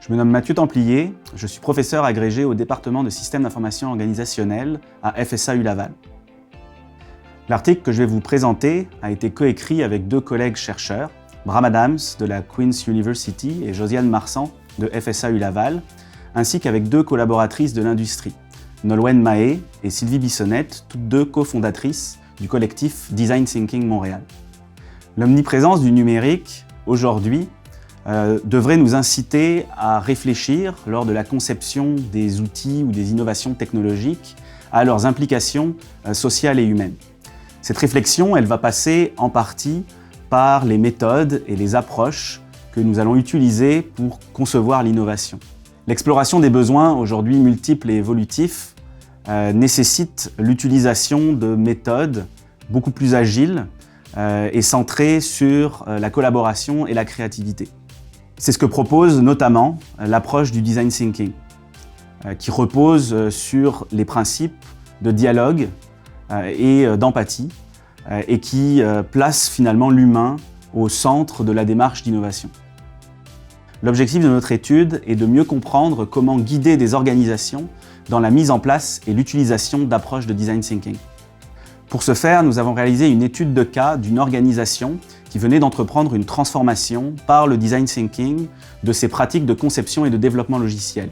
Je me nomme Mathieu Templier, je suis professeur agrégé au département de systèmes d'information organisationnelle à FSAU Laval. L'article que je vais vous présenter a été coécrit avec deux collègues chercheurs, Bram Adams de la Queen's University et Josiane Marsan de FSAU Laval, ainsi qu'avec deux collaboratrices de l'industrie, Nolwenn Mahé et Sylvie Bissonnette, toutes deux cofondatrices du collectif Design Thinking Montréal. L'omniprésence du numérique, aujourd'hui, devrait nous inciter à réfléchir, lors de la conception des outils ou des innovations technologiques, à leurs implications sociales et humaines. Cette réflexion, elle va passer en partie par les méthodes et les approches que nous allons utiliser pour concevoir l'innovation. L'exploration des besoins, aujourd'hui multiples et évolutifs, nécessite l'utilisation de méthodes beaucoup plus agiles et centrées sur la collaboration et la créativité. C'est ce que propose notamment l'approche du design thinking, qui repose sur les principes de dialogue et d'empathie, et qui place finalement l'humain au centre de la démarche d'innovation. L'objectif de notre étude est de mieux comprendre comment guider des organisations dans la mise en place et l'utilisation d'approches de design thinking. Pour ce faire, nous avons réalisé une étude de cas d'une organisation qui venait d'entreprendre une transformation par le design thinking de ses pratiques de conception et de développement logiciel.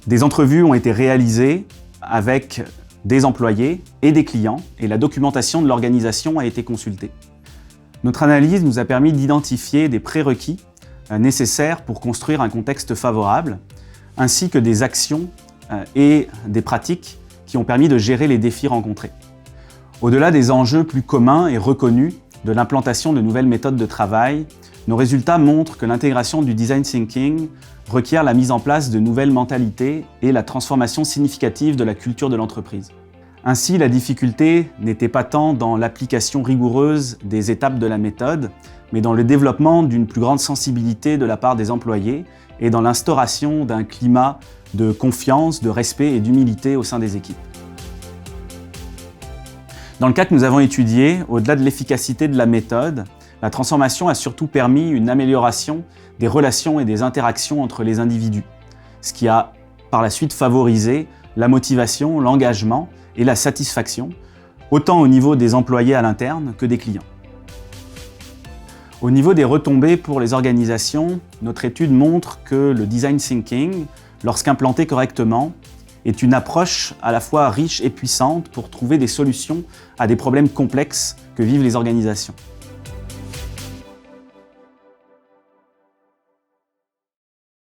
Des entrevues ont été réalisées avec des employés et des clients et la documentation de l'organisation a été consultée. Notre analyse nous a permis d'identifier des prérequis nécessaires pour construire un contexte favorable, ainsi que des actions et des pratiques qui ont permis de gérer les défis rencontrés. Au-delà des enjeux plus communs et reconnus de l'implantation de nouvelles méthodes de travail, nos résultats montrent que l'intégration du design thinking requiert la mise en place de nouvelles mentalités et la transformation significative de la culture de l'entreprise. Ainsi, la difficulté n'était pas tant dans l'application rigoureuse des étapes de la méthode, mais dans le développement d'une plus grande sensibilité de la part des employés et dans l'instauration d'un climat de confiance, de respect et d'humilité au sein des équipes. Dans le cas que nous avons étudié, au-delà de l'efficacité de la méthode, la transformation a surtout permis une amélioration des relations et des interactions entre les individus, ce qui a par la suite favorisé la motivation, l'engagement et la satisfaction, autant au niveau des employés à l'interne que des clients. Au niveau des retombées pour les organisations, notre étude montre que le design thinking, lorsqu'implanté correctement, est une approche à la fois riche et puissante pour trouver des solutions à des problèmes complexes que vivent les organisations.